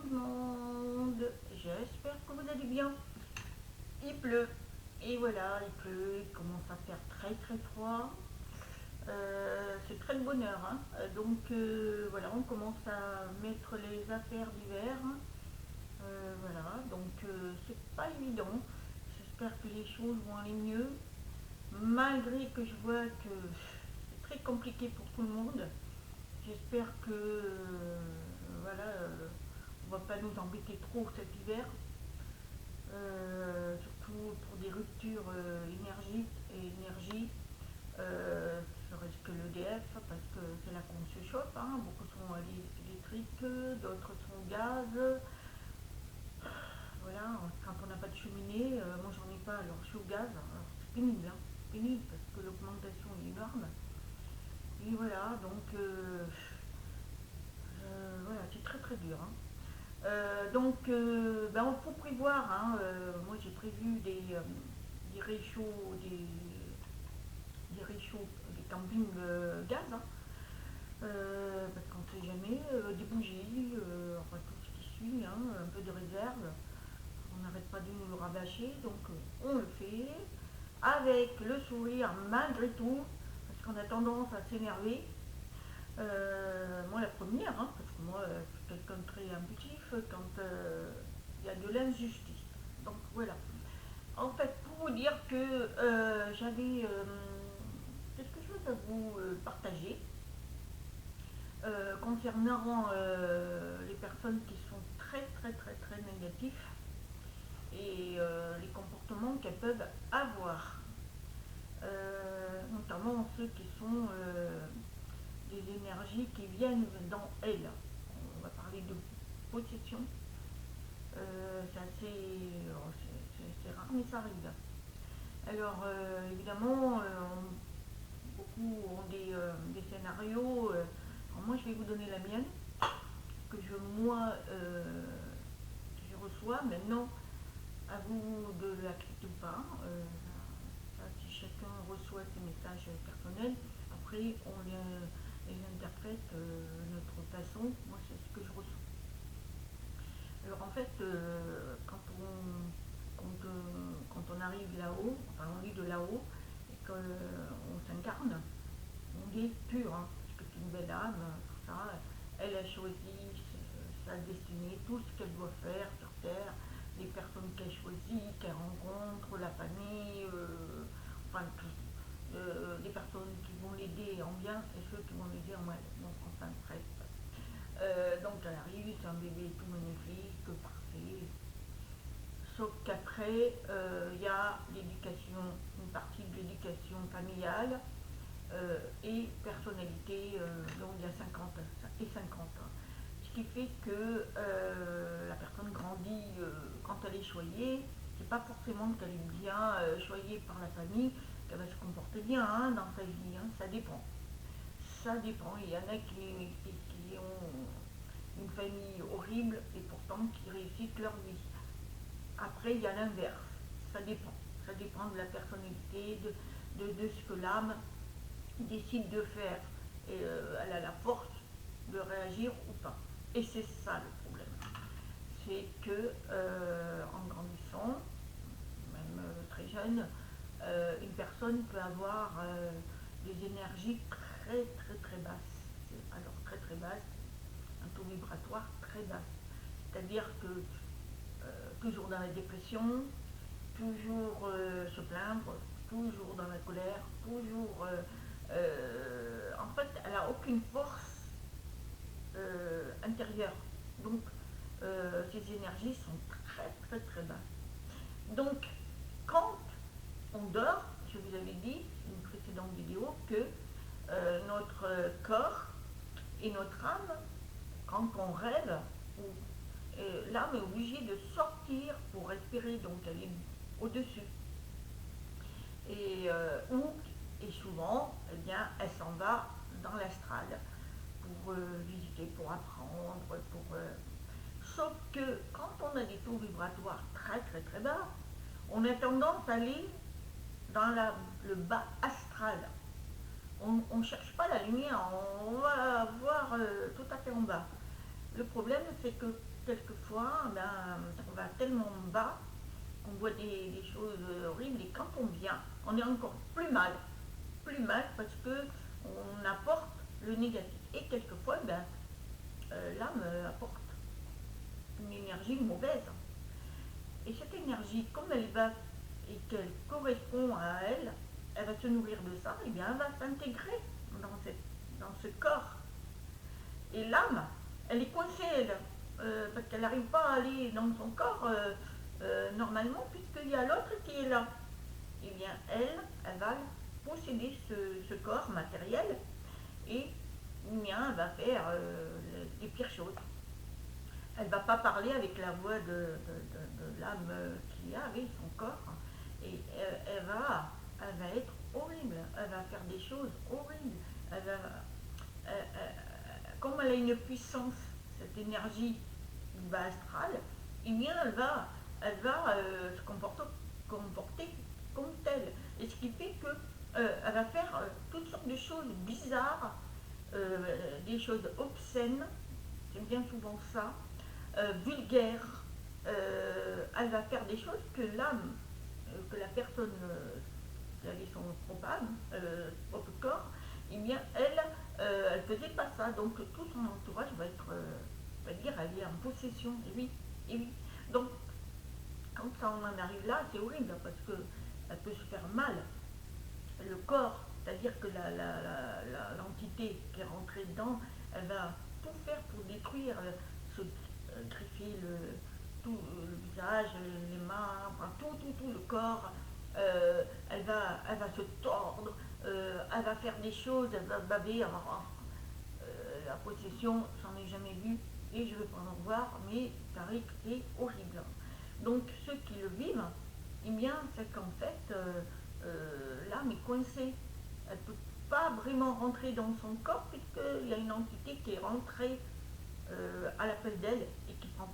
tout le monde, j'espère que vous allez bien. Il pleut, et voilà, il pleut, il commence à faire très très froid. C'est très le bonheur, hein. Donc voilà, on commence à mettre les affaires d'hiver. Voilà, donc c'est pas évident. J'espère que les choses vont aller mieux, malgré que je vois que c'est très compliqué pour tout le monde. J'espère que voilà, on va pas nous embêter trop cet hiver, surtout pour des ruptures énergie, serait-ce que l'EDF, parce que c'est là qu'on se chauffe, hein. Beaucoup sont électriques, d'autres sont gaz. Voilà, quand on n'a pas de cheminée, moi j'en ai pas, alors je suis au gaz, alors c'est pénible, hein, pénible parce que l'augmentation est énorme. Et voilà, donc voilà, c'est très très dur, hein. Donc ben, on faut prévoir, hein, moi j'ai prévu des réchauds, des réchauds, des campings gaz, hein, parce qu'on ne sait jamais, des bougies, enfin tout ce qui suit, hein, un peu de réserve. On n'arrête pas de nous rabâcher, donc on le fait avec le sourire malgré tout, parce qu'on a tendance à s'énerver. Moi la première, hein, parce que moi je suis quelqu'un de très impulsif quand il y a de l'injustice. Donc voilà. En fait, pour vous dire que j'avais quelque chose à vous partager concernant les personnes qui sont très très très très négatifs et les comportements qu'elles peuvent avoir. Notamment ceux qui sont des énergies qui viennent dans elles. On va parler de possession. C'est assez. C'est rare, mais ça arrive. Alors, évidemment, beaucoup ont des scénarios. Alors moi, je vais vous donner la mienne, que moi, je reçois. Maintenant, à vous de l'accepter ou pas. Ça, si chacun reçoit ses messages personnels, après, on les interprète de notre façon. Moi, c'est ce que je reçois. Alors en fait, quand on arrive là-haut, enfin on est de là-haut, et qu'on s'incarne, on est pur, hein, parce que c'est une belle âme, tout ça. Elle a choisi sa destinée, tout ce qu'elle doit faire sur Terre, les personnes qu'elle choisit, qu'elle rencontre, la famille, enfin les personnes qui vont l'aider en bien et ceux qui vont l'aider en mal. Donc enfin bref. Donc elle arrive, c'est un bébé tout magnifique, parfait. Sauf qu'après, il y a l'éducation, une partie de l'éducation familiale et personnalité, donc il y a 50 et 50 ans. Ce qui fait que la personne grandit quand elle est choyée. C'est pas forcément qu'elle est bien choyée par la famille, qu'elle va se comporter bien, hein, dans sa vie, hein, ça dépend. Ça dépend. Il y en a qui ont une famille horrible et pourtant qui réussissent leur vie. Après, il y a l'inverse. Ça dépend. Ça dépend de la personnalité, de ce que l'âme décide de faire. Et elle a la force de réagir ou pas. Et c'est ça le problème. C'est que en grandissant, même très jeune, une personne peut avoir des énergies très très très basses. Alors très très basses, un taux vibratoire très bas. C'est-à-dire que toujours dans la dépression, toujours se plaindre, toujours dans la colère, toujours. En fait, elle n'a aucune force intérieure. Donc, ces énergies sont très très très basses. Donc, quand on dort, je vous avais dit dans une précédente vidéo que notre corps et notre âme, quand on rêve, l'âme est obligée de sortir pour respirer, donc elle est au-dessus. Et souvent, eh bien, elle s'en va dans l'astral pour visiter, pour apprendre, sauf que quand on a des taux vibratoires très très très bas, on a tendance à aller dans le bas astral. On ne cherche pas la lumière, on va voir tout à fait en bas. Le problème, c'est que quelquefois, ben, on va tellement bas qu'on voit des choses horribles et quand on vient, on est encore plus mal parce que on apporte le négatif. Et quelquefois, ben, l'âme apporte une énergie mauvaise. Et cette énergie, comme elle va et qu'elle correspond à elle, elle va se nourrir de ça, et bien elle va s'intégrer dans ce corps. Et l'âme, elle est coincée, elle, parce qu'elle n'arrive pas à aller dans son corps normalement, puisqu'il y a l'autre qui est là. Et bien elle va posséder ce corps matériel et bien, elle va faire les pires choses. Elle ne va pas parler avec la voix de l'âme qu'il y a avec son corps. Et elle va être horrible. Elle va faire des choses horribles. Elle va, comme elle a une puissance, cette énergie bas astrale, eh bien elle va comporter comme telle. Et ce qui fait que elle va faire toutes sortes de choses bizarres, des choses obscènes, c'est bien souvent ça, vulgaires. Elle va faire des choses que l'âme, que la personne qui avait son propre corps, eh bien elle faisait pas ça. Donc tout son entourage va être, va dire, elle est en possession. Et oui, et oui. Donc quand ça on en arrive là, c'est horrible parce que elle peut se faire mal. Le corps, c'est-à-dire que l'entité qui est rentrée dedans, elle va tout faire pour détruire, se griffer tout le visage, les mains, enfin, tout le corps. Elle va se tordre, elle va faire des choses, elle va baver. Alors, la possession, j'en ai jamais vu et je ne veux pas en voir, mais il paraît que c'est horrible. Donc ceux qui le vivent, eh bien, c'est qu'en fait, l'âme est coincée. Elle ne peut pas vraiment rentrer dans son corps puisqu'il y a une entité qui est rentrée à la place d'elle et qui prend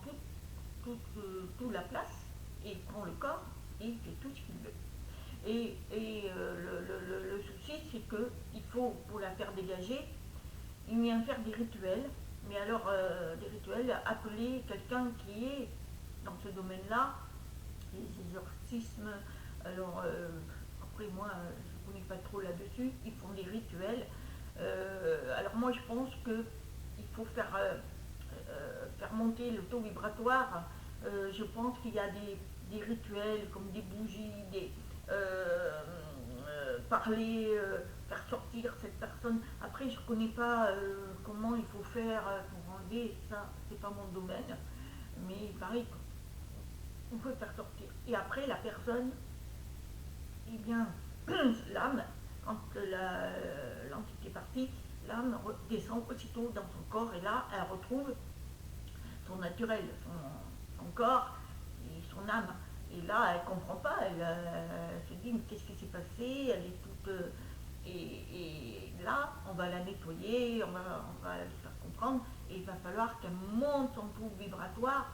toute la place et prend le corps et il fait tout ce qu'il veut. Le souci, c'est qu'il faut, pour la faire dégager, il vient faire des rituels, mais alors des rituels, appeler quelqu'un qui est dans ce domaine-là, les exorcismes. Alors, après, moi, je ne connais pas trop là-dessus, ils font des rituels. Alors, moi, je pense qu'il faut faire monter le taux vibratoire. Je pense qu'il y a des rituels comme des bougies, parler, faire sortir cette personne. Après, je ne connais pas comment il faut faire pour enlever, ça, c'est pas mon domaine, mais il paraît qu'on peut faire sortir. Et après, la personne, eh bien, l'âme, quand l'entité est partie, l'âme descend aussitôt dans son corps et là, elle retrouve son naturel, son corps et son âme. Et là, elle ne comprend pas, elle se dit mais qu'est-ce qui s'est passé, elle est toute... et là, on va la nettoyer, on va lui faire comprendre, et il va falloir qu'elle monte son taux vibratoire,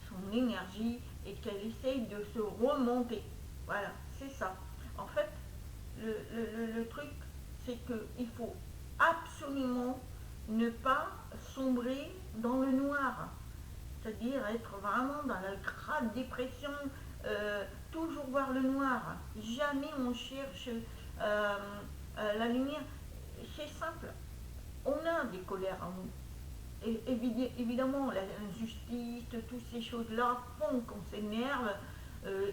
son énergie, et qu'elle essaye de se remonter. Voilà, c'est ça. En fait, le truc, c'est qu'il faut absolument ne pas sombrer dans le noir, c'est-à-dire être vraiment dans la grave dépression, toujours voir le noir. Jamais on cherche la lumière. C'est simple. On a des colères en nous. Et évidemment, l'injustice, toutes ces choses-là font qu'on s'énerve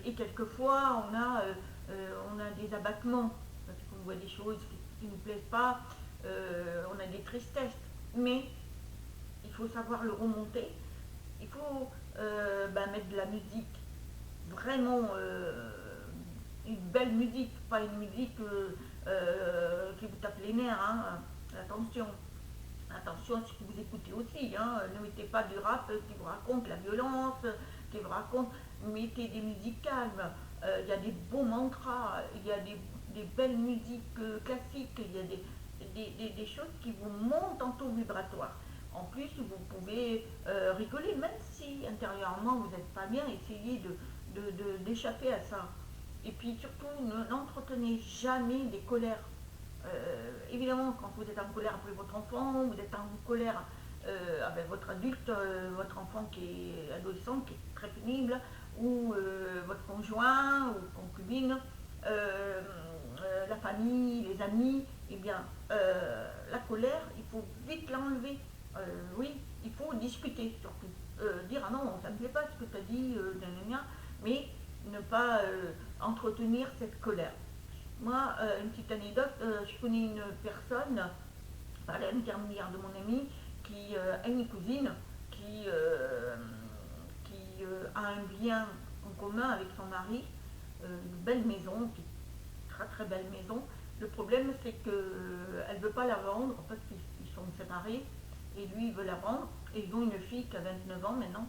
et quelquefois on a des abattements parce qu'on voit des choses qui ne nous plaisent pas, on a des tristesses. Mais il faut savoir le remonter. Il faut mettre de la musique, vraiment une belle musique, pas une musique qui vous tape les nerfs. Hein. Attention, attention à ce que vous écoutez aussi. Hein. Ne mettez pas du rap qui vous raconte la violence, qui vous raconte. Mettez des musiques calmes. Il y a des bons mantras, il y a des belles musiques classiques, il y a des choses qui vous montent en taux vibratoire. En plus, vous pouvez rigoler, même si intérieurement vous n'êtes pas bien, essayez d'échapper à ça. Et puis surtout, n'entretenez jamais des colères. Évidemment, quand vous êtes en colère après votre enfant, vous êtes en colère avec votre adulte, votre enfant qui est adolescent, qui est très pénible, ou votre conjoint ou concubine, euh, la famille, les amis, eh bien, la colère, il faut vite l'enlever. Oui, il faut discuter surtout. Dire ah non, ça ne me plaît pas ce que tu as dit, mais ne pas entretenir cette colère. Moi, une petite anecdote, je connais une personne, par l'intermédiaire de mon ami, qui a une cousine qui a un bien en commun avec son mari, une belle maison, une très très belle maison. Le problème, c'est qu'elle ne veut pas la vendre, en fait, ils sont séparés, et lui, il veut la vendre, et ils ont une fille qui a 29 ans maintenant,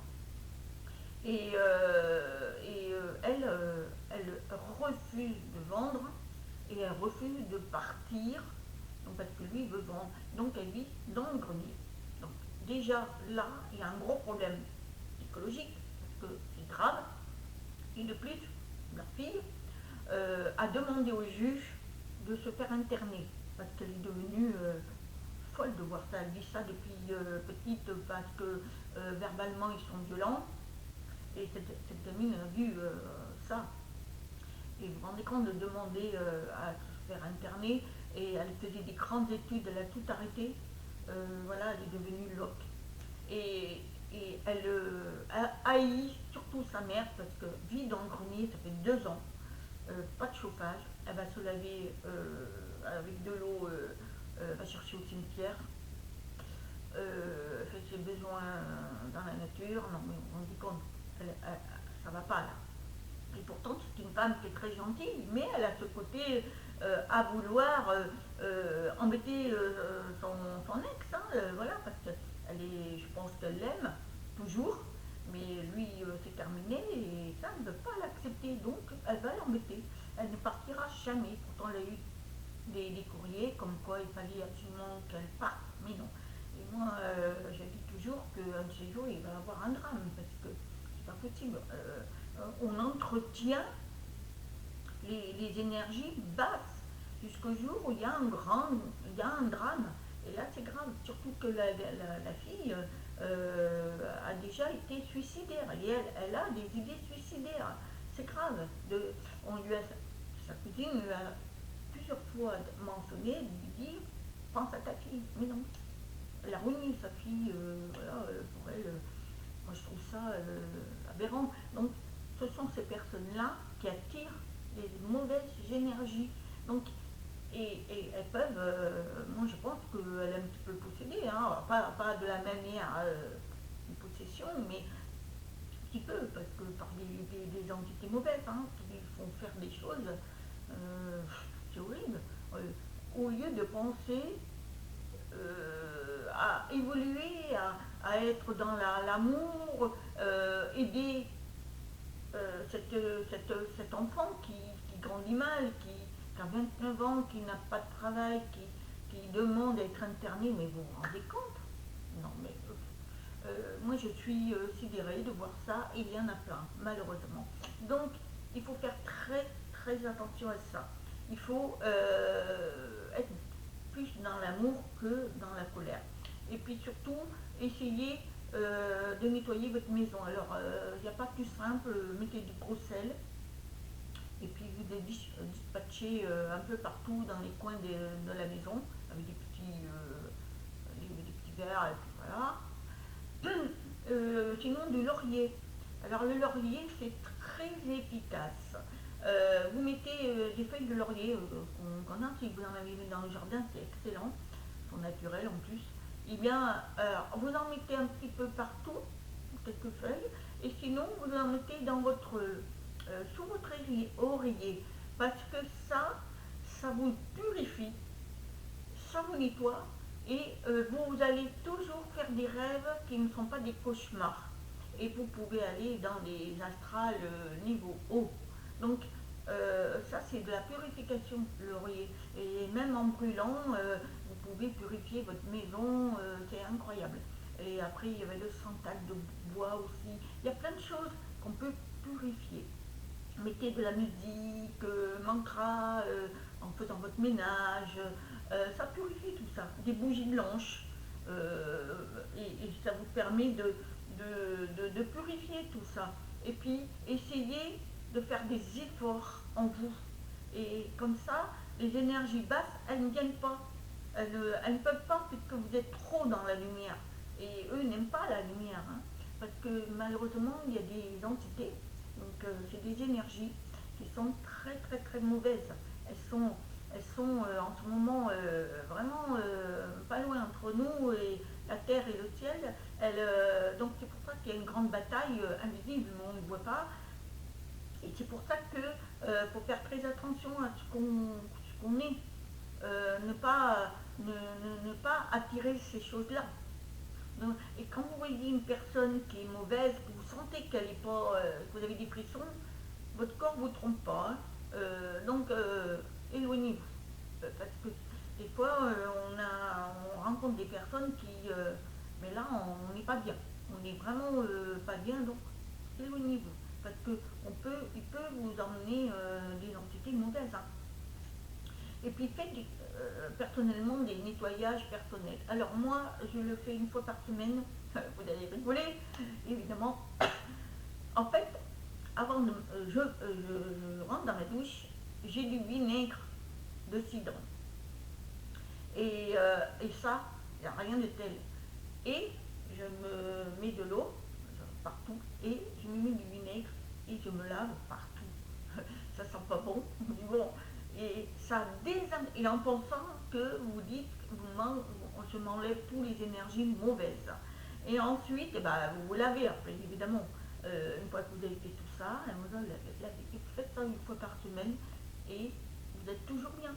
elle refuse de vendre et elle refuse de partir donc parce que lui il veut vendre. Donc elle vit dans le grenier. Donc déjà là, il y a un gros problème psychologique parce que c'est grave. Et de plus, la fille a demandé au juge de se faire interner parce qu'elle est devenue folle de voir ça. Elle vit ça depuis petite parce que verbalement ils sont violents. Et cette gamine a vu ça. Et vous vous rendez compte de demander à se faire interner. Et elle faisait des grandes études, elle a tout arrêté. Voilà, elle est devenue loque. Et, et elle haït surtout sa mère parce que vit dans le grenier, ça fait 2 ans, pas de chauffage. Elle va se laver avec de l'eau, va chercher au cimetière, fait ses besoins dans la nature. Non, mais on dit compte, ça va pas là. Et pourtant, c'est une femme qui est très gentille, mais elle a ce côté à vouloir embêter son ex, hein, voilà, parce que je pense qu'elle l'aime toujours, mais lui, c'est terminé et ça, elle ne veut pas l'accepter, donc elle va l'embêter. Elle ne partira jamais. Pourtant, elle a eu des courriers comme quoi il fallait absolument qu'elle parte, mais non. Et moi, j'ai dit toujours qu'un de ces jours, il va avoir un drame, parce que c'est pas possible. On entretient les énergies basses jusqu'au jour où il y a un drame. Et là, c'est grave, surtout que la fille a déjà été suicidaire. Et elle a des idées suicidaires. C'est grave. Sa cousine lui a plusieurs fois mentionné, lui dire pense à ta fille. Mais non, elle a ruiné sa fille. Voilà, pour elle, moi je trouve ça aberrant. Donc, ce sont ces personnes-là qui attirent les mauvaises énergies. Donc, et elles peuvent, moi je pense qu'elle est un petit peu possédée, hein, pas de la manière une possession, mais un petit peu, parce que par des entités mauvaises, hein, qui font faire des choses, euh, c'est horrible. Euh, Au lieu de penser à évoluer, à être dans l'amour, aider cet enfant qui grandit mal, qui a 29 ans, qui n'a pas de travail, qui demande à être interné, mais vous vous rendez compte? Non, mais moi je suis sidérée de voir ça, et il y en a plein, malheureusement. Donc, il faut faire très très attention à ça. Il faut être plus dans l'amour que dans la colère. Et puis surtout, essayez de nettoyer votre maison. Alors, il n'y a pas plus simple, mettez du gros sel, et puis vous dispatchez un peu partout dans les coins de la maison, avec des petits verres, et puis voilà. Sinon, du laurier. Alors, le laurier, c'est très efficace. Vous mettez des feuilles de laurier qu'on a, si vous en avez dans le jardin, c'est excellent, sont naturelles en plus. Eh bien, vous en mettez un petit peu partout, quelques feuilles, et sinon, vous en mettez sous votre oreiller, parce que ça vous purifie, ça vous nettoie, et vous allez toujours faire des rêves qui ne sont pas des cauchemars. Et vous pouvez aller dans les astrales niveau haut. Donc, ça, c'est de la purification, le laurier. Et même en brûlant, vous pouvez purifier votre maison, c'est incroyable. Et après, il y avait le santal de bois aussi. Il y a plein de choses qu'on peut purifier. Mettez de la musique, mantra, en faisant votre ménage, ça purifie tout ça. Des bougies blanches, et permet de purifier tout ça. Et puis, essayez de faire des efforts en vous. Et comme ça, les énergies basses, elles ne viennent pas. Elles ne peuvent pas puisque vous êtes trop dans la lumière. Et eux n'aiment pas la lumière. Hein, parce que malheureusement, il y a des entités, donc c'est des énergies qui sont très très très mauvaises. Elles sont en ce moment vraiment pas loin entre nous et la terre et le ciel. Donc c'est pour ça qu'il y a une grande bataille invisible, mais on ne voit pas. Et c'est pour ça que faut faire très attention à ce qu'on est. Ne pas attirer ces choses-là. Et quand vous voyez une personne qui est mauvaise, que vous sentez qu'elle est pas, que vous avez des frissons, votre corps ne vous trompe pas. Hein. Donc éloignez-vous. Parce que des fois, on rencontre des personnes qui, mais là, on n'est pas bien. On n'est vraiment pas bien, donc éloignez-vous. Parce que il peut vous emmener des entités mauvaises. Hein. Et puis faites personnellement des nettoyages personnels. Alors moi, je le fais une fois par semaine. Vous allez rigoler, évidemment. En fait, avant de, je rentre dans ma douche, j'ai du vinaigre de cidre. Et ça, il n'y a rien de tel. Et je me mets de l'eau partout et je me mets du vinaigre et je me lave partout. Ça sent pas bon, mais bon. Et ça et en pensant que vous dites, je m'enlève toutes les énergies mauvaises. Et ensuite, eh ben, vous lavez après, évidemment. Une fois que vous avez fait tout ça, vous faites ça une fois par semaine et vous êtes toujours bien.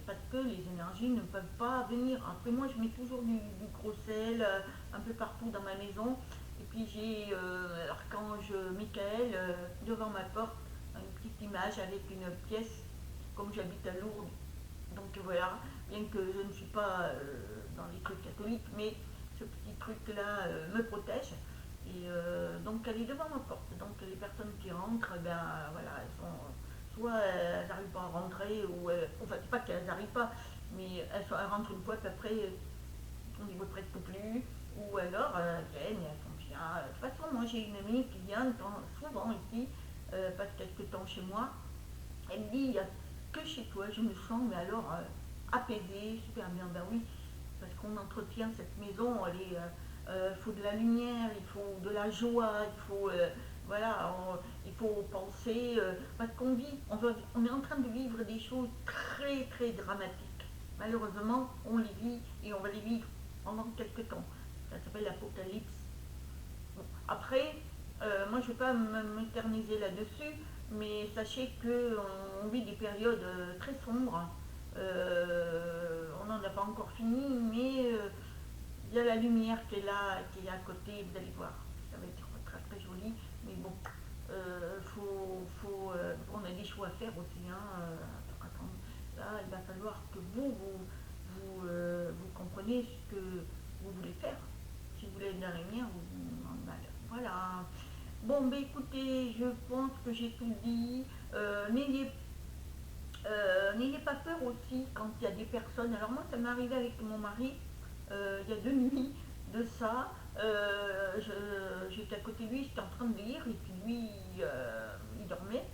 Parce que les énergies ne peuvent pas venir. Après, moi, je mets toujours du gros sel un peu partout dans ma maison. Et puis, j'ai l'archange Michael devant ma porte, une petite image avec une pièce, comme j'habite à Lourdes. Donc voilà, bien que je ne suis pas dans les trucs catholiques, mais ce petit truc-là me protège. Et donc elle est devant ma porte. Donc les personnes qui rentrent, eh ben voilà, elles sont soit elles n'arrivent pas à rentrer, ou enfin c'est pas qu'elles n'arrivent pas, mais elles rentrent une fois, puis après on n'y voit presque plus, ou alors elles viennent et elles sont bien. De toute façon, moi j'ai une amie qui vient souvent ici, passe quelques temps chez moi. Elle me dit, il n'y a que chez toi, je me sens, mais alors apaisée, super bien. Ben oui, parce qu'on entretient cette maison, il faut de la lumière, il faut de la joie, voilà, il faut penser, parce qu'on vit, on est en train de vivre des choses très très dramatiques. Malheureusement, on les vit et on va les vivre pendant quelques temps. Ça s'appelle l'apocalypse. Bon, après, moi je ne vais pas m'éterniser là-dessus, mais sachez qu'on vit des périodes très sombres. On n'en a pas encore fini, mais il y a la lumière qui est là, qui est à côté, vous allez voir. Ça va être très très joli, mais bon, on a des choix à faire aussi. Hein, là, il va falloir que vous compreniez ce que vous voulez faire. Si vous voulez être dans la lumière ou dans le mal. Voilà. Bon, ben écoutez, je pense que j'ai tout dit. N'ayez pas peur aussi quand il y a des personnes. Alors moi, ça m'est arrivé avec mon mari il y a 2 nuits de ça. J'étais à côté de lui, j'étais en train de lire, et puis lui, il dormait.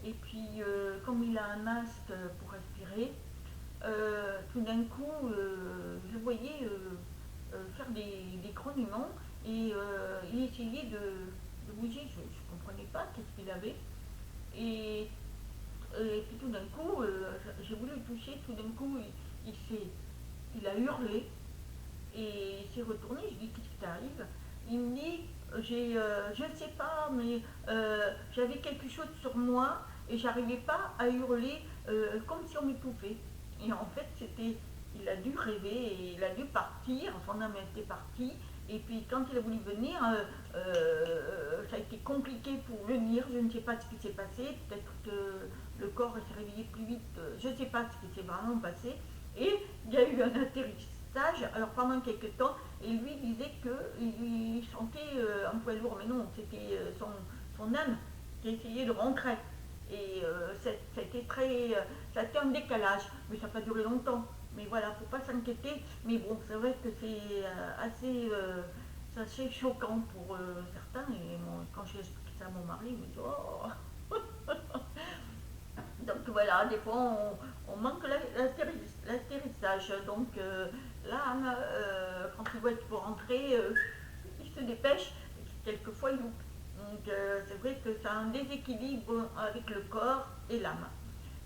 Et puis, comme il a un masque pour respirer, tout d'un coup, je le voyais faire des grognements et il essayait de bouger. Je ne comprenais pas qu'est-ce qu'il avait. Et, et puis tout d'un coup, j'ai voulu le toucher. Tout d'un coup, il a hurlé et il s'est retourné. Je lui ai dit, qu'est-ce qui t'arrive? Il me dit, je ne sais pas, mais j'avais quelque chose sur moi et j'arrivais pas à hurler comme si on m'étouffait. Et en fait, il a dû rêver et il a dû partir, son âme était partie. Et puis quand il a voulu venir, ça a été compliqué pour venir, je ne sais pas ce qui s'est passé, peut-être que le corps s'est réveillé plus vite, je ne sais pas ce qui s'est vraiment passé. Et il y a eu un atterrissage, alors pendant quelques temps, et lui disait qu'il sentait un poids lourd, mais non, c'était son âme qui essayait de rentrer. Et ça a été ça a été un décalage, mais ça n'a pas duré longtemps. Mais voilà, faut pas s'inquiéter. Mais bon, c'est vrai que c'est assez choquant pour certains. Et quand j'ai expliqué ça à mon mari, il me dit oh. Donc voilà, des fois on manque l'atterrissage. Donc là, quand il voit qu'il faut rentrer, il se dépêche. Et quelquefois il loupe. Donc c'est vrai que c'est un déséquilibre avec le corps et l'âme.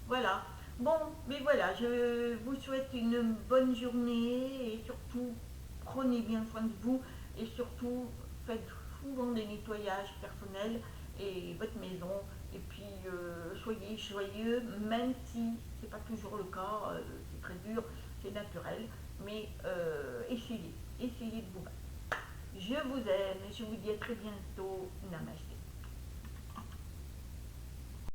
Voilà. Bon, mais voilà, je vous souhaite une bonne journée et surtout prenez bien soin de vous et surtout faites souvent des nettoyages personnels et votre maison et puis soyez joyeux même si c'est pas toujours le cas, c'est très dur, c'est naturel, mais essayez de vous battre. Je vous aime et je vous dis à très bientôt. Namaste.